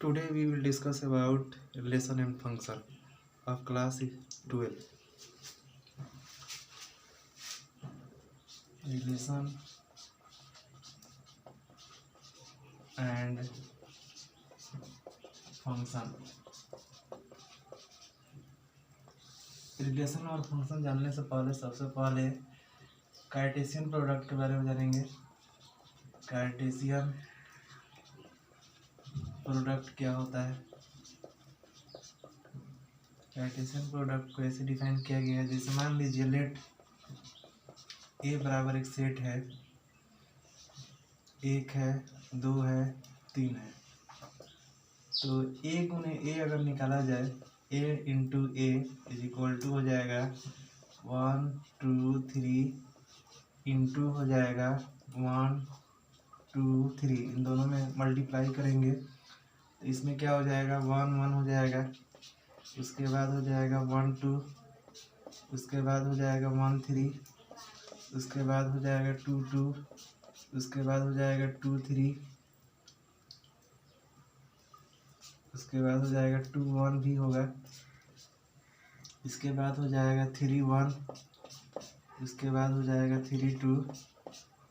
Today we will discuss about relation and function of class 12. Relation and function. Relation और function जानने से पहले सबसे पहले कार्टेशियन प्रोडक्ट के बारे में जानेंगे। कार्टेशियन प्रोडक्ट क्या होता है? कार्टेशियन प्रोडक्ट को ऐसे डिफाइन किया गया है, जैसे मान लीजिए लेट ए बराबर एक सेट है, एक है, दो है, तीन है, तो ए गुने ए अगर निकाला जाए, A into A is equal to हो जाएगा 1 2 3 इंटू हो जाएगा 1 2 3, इन दोनों में मल्टीप्लाई करेंगे तो इसमें क्या हो जाएगा 1 1 हो जाएगा, उसके बाद हो जाएगा 1 2, उसके बाद हो जाएगा 1 3, उसके बाद हो जाएगा 2 2, उसके बाद हो जाएगा 2 3, उसके बाद हो जाएगा 2 1 भी होगा, इसके बाद हो जाएगा 3 1, उसके बाद हो जाएगा 3 2,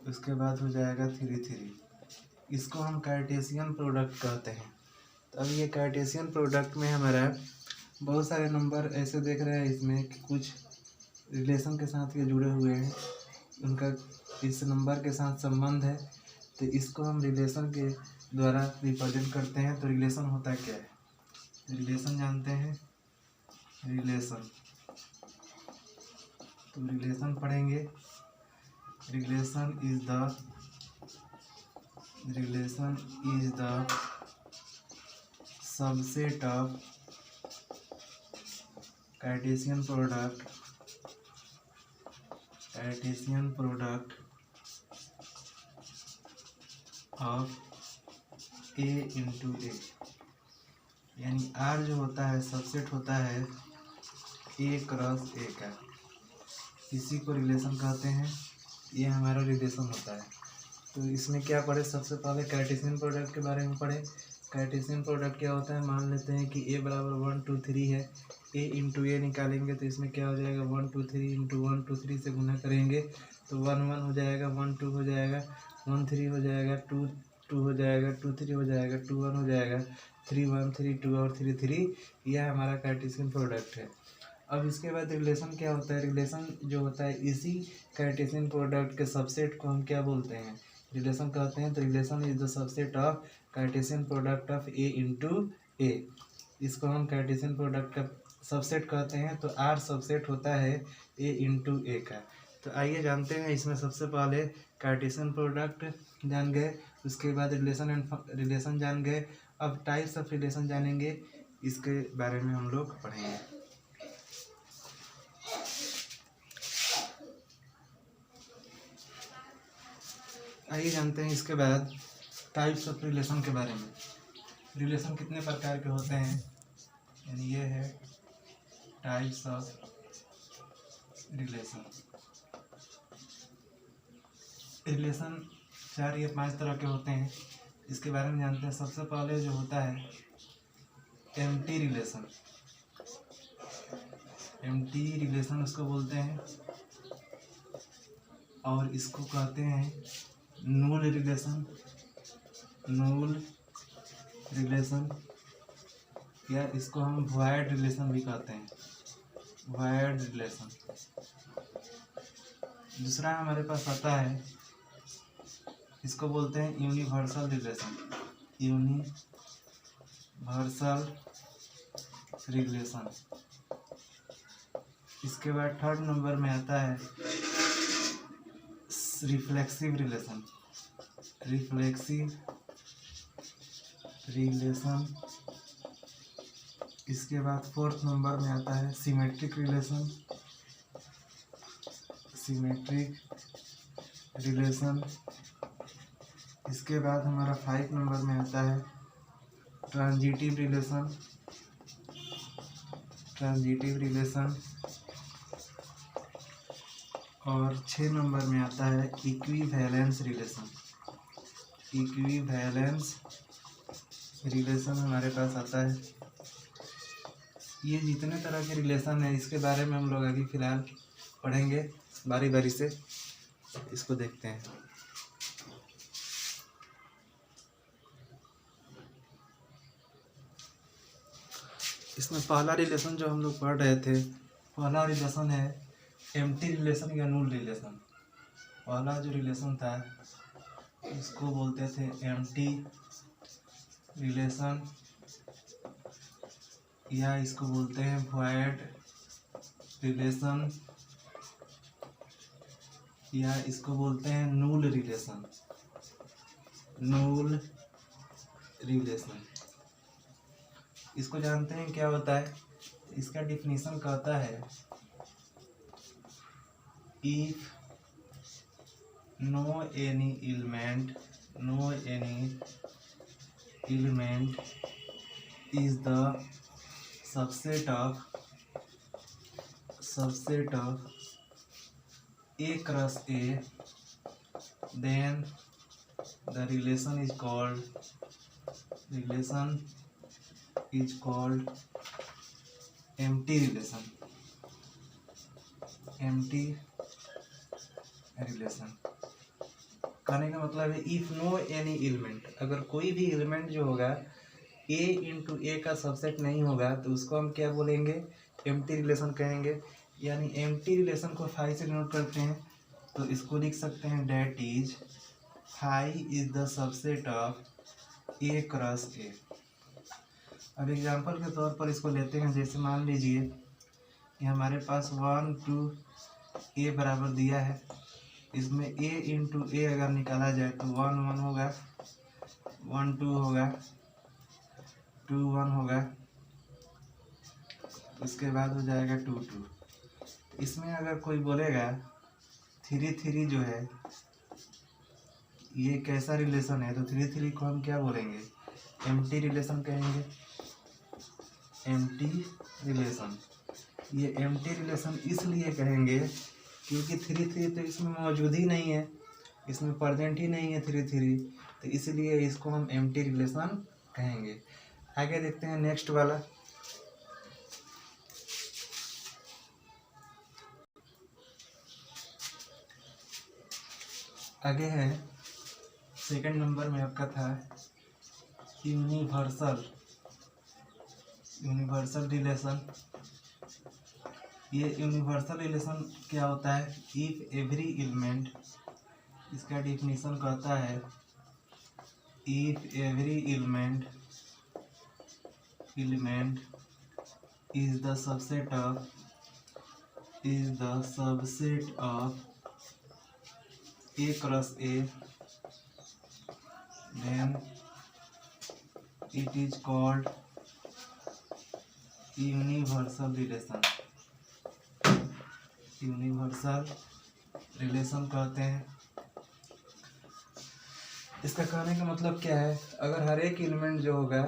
उसके बाद हो जाएगा 3 3। इसको हम कार्टेशियन प्रोडक्ट कहते हैं। तो अब ये कार्टेशियन प्रोडक्ट में हमारा बहुत सारे नंबर ऐसे देख रहे हैं इसमें कि कुछ रिलेशन के साथ ये जुड़े हुए हैं, उनका इस नंबर के साथ संबंध है, तो इसको हम रिलेशन के द्वारा रिप्रेजेंट करते हैं। तो रिलेशन होता क्या है? रिलेशन जानते हैं, रिलेशन तो रिलेशन पढ़ेंगे। Relation is the subset of Cartesian product of A into A, यानी आर जो होता है सबसेट होता है ए क्रॉस ए का, इसी को रिलेशन कहते हैं। ये हमारा रिलेशन होता है। तो इसमें क्या पढ़े? सबसे पहले कार्टेशियन प्रोडक्ट के बारे में पढ़े। कार्टेशियन प्रोडक्ट क्या होता है? मान लेते हैं कि ए बराबर 1 2 3 है, ए इंटू ए निकालेंगे तो इसमें क्या हो जाएगा 1 2 3 इंटू 1 2 3 से गुना करेंगे तो 1 1 हो जाएगा, 1 2 हो जाएगा, 1 3 हो जाएगा, 2 2 हो जाएगा, 2 3 हो जाएगा, 2 1 हो जाएगा, 3 1 3 2 और 3 3। यह हमारा कार्टेशियन प्रोडक्ट है। अब इसके बाद रिलेशन क्या होता है? रिलेशन जो होता है इसी कार्टेशियन प्रोडक्ट के सबसेट को हम क्या बोलते हैं? रिलेशन कहते हैं। तो relation is the subset of Cartesian product of A into A, इसको हम कार्टेशियन प्रोडक्ट का सबसेट कहते हैं। तो आर सबसेट होता है ए इंटू ए का। तो आइए जानते हैं। इसमें सबसे पहले कार्टेशियन प्रोडक्ट जान गए, उसके बाद रिलेशन जान गए। अब टाइप्स ऑफ रिलेशन जानेंगे, इसके बारे में हम लोग पढ़ेंगे। आइए जानते हैं इसके बाद टाइप्स ऑफ रिलेशन के बारे में। रिलेशन कितने प्रकार के होते हैं, यानी ये है टाइप्स ऑफ रिलेशन। रिलेशन 4 या 5 तरह के होते हैं, इसके बारे में जानते हैं। सबसे पहले जो होता है एम्प्टी रिलेशन। एम्प्टी रिलेशन उसको बोलते हैं, और इसको कहते हैं नूल रिलेशन, या इसको हम वॉइड रिलेशन भी कहते हैं, वॉइड रिलेशन। दूसरा हमारे पास आता है, इसको बोलते हैं यूनिवर्सल रिलेशन, इसके बाद थर्ड नंबर में आता है रिफ्लेक्सिव रिलेशन, इसके बाद फोर्थ नंबर में आता है सिमेट्रिक रिलेशन, इसके बाद हमारा 5 नंबर में आता है ट्रांजिटिव रिलेशन, और 6 नंबर में आता है इक्विवेलेंस रिलेशन हमारे पास आता है। ये जितने तरह के रिलेशन है इसके बारे में हम लोग अभी फ़िलहाल पढ़ेंगे, बारी बारी से इसको देखते हैं। इसमें पहला रिलेशन जो हम लोग पढ़ रहे थे, पहला रिलेशन है एम्प्टी रिलेशन या नूल रिलेशन। पहला जो रिलेशन था इसको बोलते थे एम्प्टी रिलेशन, या इसको बोलते हैं वॉइड रिलेशन, या इसको बोलते हैं नूल रिलेशन। नूल रिलेशन इसको जानते हैं क्या होता है? इसका डिफिनीशन कहता है if no any element is the subset of A cross A, then the relation is called empty relation। empty relation कहने का मतलब है इफ नो एनी एलिमेंट, अगर कोई भी एलिमेंट जो होगा ए इंटू ए का सबसेट नहीं होगा तो उसको हम क्या बोलेंगे? एम्प्टी रिलेशन कहेंगे। यानी एम्प्टी रिलेशन को फाई से नोट करते हैं तो इसको लिख सकते हैं that is phi is the subset of A cross A. अब एग्जांपल के तौर पर इसको लेते हैं। जैसे मान लीजिए कि हमारे पास 1 2 ए बराबर दिया है, इसमें a इंटू ए अगर निकाला जाए तो 1 1 होगा, 1 2 होगा, 2 1 होगा, उसके बाद हो जाएगा 2 2। इसमें अगर कोई बोलेगा 3 3 जो है ये कैसा रिलेशन है, तो 3 3 को हम क्या बोलेंगे? एम्प्टी रिलेशन कहेंगे। एम्प्टी रिलेशन, ये एम्प्टी रिलेशन इसलिए कहेंगे क्योंकि 3 3 तो इसमें मौजूद ही नहीं है, इसमें प्रेजेंट ही नहीं है 3 3, तो इसलिए इसको हम एम्प्टी रिलेशन कहेंगे। आगे देखते हैं नेक्स्ट वाला। आगे है सेकंड नंबर में आपका था यूनिवर्सल रिलेशन। ये यूनिवर्सल रिलेशन क्या होता है? इफ एवरी एलिमेंट, इसका डिफिनीशन कहता है if every element is the subset of A cross A, then it is called universal relation. Universal relation कहते हैं। इसका कहने का मतलब क्या है? अगर हर एक एलिमेंट जो होगा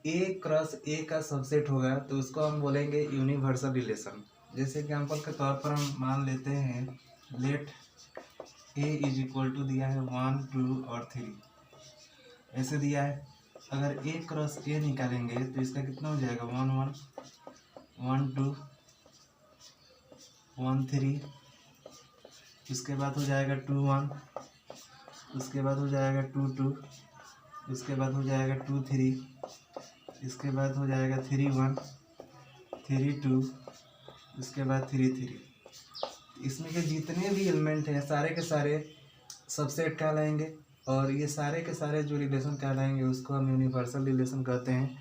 ए क्रॉस ए का सबसेट होगा तो उसको हम बोलेंगे यूनिवर्सल रिलेशन। जैसे एग्जांपल के तौर पर हम मान लेते हैं let A is equal to दिया है 1 2 और 3, ऐसे दिया है। अगर ए क्रॉस ए निकालेंगे तो इसका कितना हो जाएगा? 1 1 1 2 1 3, उसके बाद हो जाएगा 2 1, उसके बाद हो जाएगा 2 2, उसके बाद हो जाएगा 2 3, इसके बाद हो जाएगा 3 1 3 2, उसके बाद 3 3। इसमें के जितने भी एलिमेंट हैं सारे के सारे सबसेट कहलाएंगे, और ये सारे के सारे जो रिलेशन कहलाएंगे उसको हम यूनिवर्सल रिलेशन कहते हैं।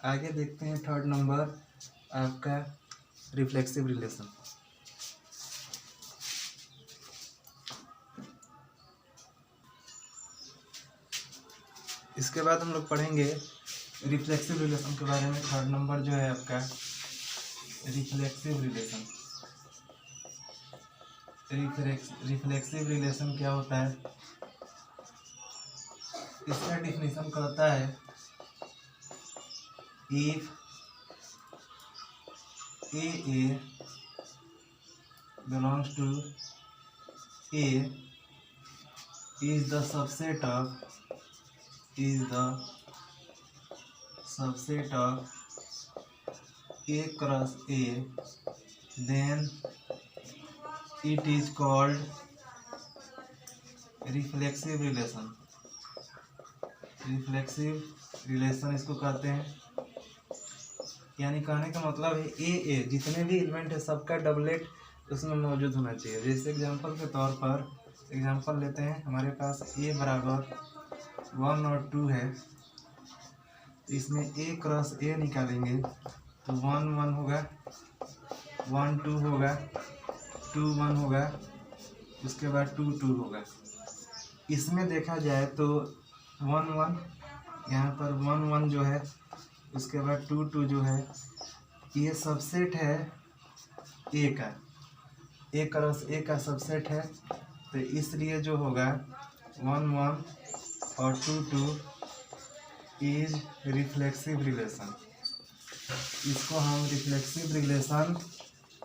आगे देखते हैं थर्ड नंबर आपका रिफ्लेक्सिव रिलेशन। इसके बाद हम लोग पढ़ेंगे रिफ्लेक्सिव रिलेशन के बारे में। थर्ड नंबर जो है आपका रिफ्लेक्सिव रिलेशन। रिफ्लेक्सिव रिलेशन क्या होता है? इसका डिफिनीशन कहता है if A belongs to A is the subset of A cross A, then it is called reflexive relation. Reflexive relation इसको कहते हैं। यानी कहने का मतलब है ए जितने भी एलिमेंट है सबका डबलेट उसमें मौजूद होना चाहिए। जैसे एग्जांपल के तौर पर एग्जांपल लेते हैं, हमारे पास ए बराबर 1 और 2 है, तो इसमें ए क्रॉस ए निकालेंगे तो 1 1 होगा, 1 2 होगा, 2 1 होगा, उसके बाद 2 2 होगा। इसमें देखा जाए तो 1 1 यहाँ पर 1 1 जो है, उसके बाद 2 2 जो है, ये सबसेट है ए का, ए क्रॉस ए का सबसेट है। तो इसलिए जो होगा 1 1 और 2 2 इज रिफ्लेक्सिव रिलेशन। इसको हम रिफ्लेक्सिव रिलेशन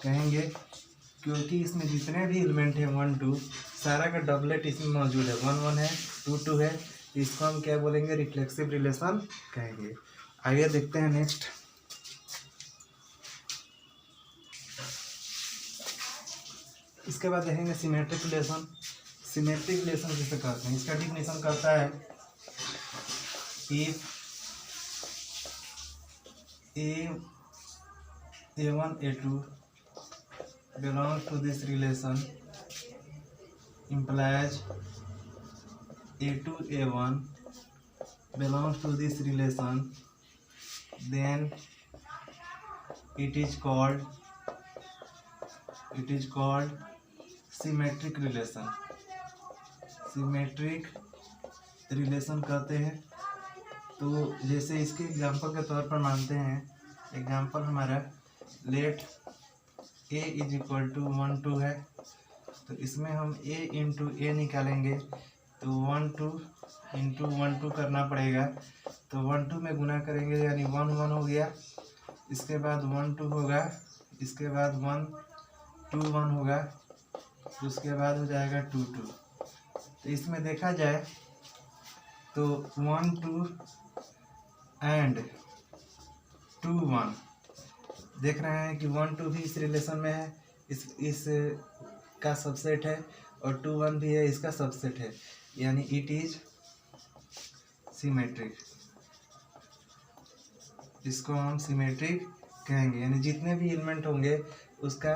कहेंगे क्योंकि इसमें जितने भी एलिमेंट है 1 2 सारा का डबलेट इसमें मौजूद है। 1 1 है, 2 2 है, इसको हम क्या बोलेंगे? रिफ्लेक्सिव रिलेशन कहेंगे। आइए देखते हैं नेक्स्ट। इसके बाद देखेंगे सिमेट्रिक रिलेशन। सिमेट्रिक रिलेशन किसे कहते हैं? इसका डिफिनेशन करता है if A1 A2 belongs to this relation implies A2 A1 belongs to this relation, then it is called symmetric relation। Symmetric relation कहते हैं। तो जैसे इसके एग्जांपल के तौर पर मानते हैं, एग्जांपल हमारा let A is equal to 1 2 है, तो इसमें हम A इंटू ए निकालेंगे तो 1 2 इंटू 1 2 करना पड़ेगा। तो 1 2 में गुना करेंगे यानी 1 1 हो गया, इसके बाद 1 2 होगा, इसके बाद 1 2 1 होगा, उसके बाद हो जाएगा 2 2। तो इसमें देखा जाए तो 1 2 एंड 2 1 देख रहे हैं कि 1 2 भी इस रिलेशन में है, इस का सबसेट है, और 2 1 भी है, इसका सबसेट है, यानी इट इज सिमेट्रिक। इसको हम सिमेट्रिक कहेंगे। यानी जितने भी एलिमेंट होंगे उसका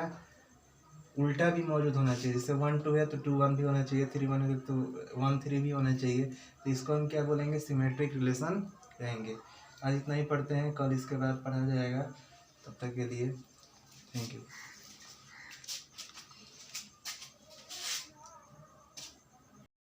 उल्टा भी मौजूद होना चाहिए। जैसे 1 2 है तो 2 1 भी होना चाहिए, 3 1 है तो 1 3 भी होना चाहिए। तो इसको हम क्या बोलेंगे? सिमेट्रिक रिलेशन कहेंगे। आज इतना ही पढ़ते हैं, कल इसके बाद पढ़ा जाएगा। तब तक के लिए थैंक यू।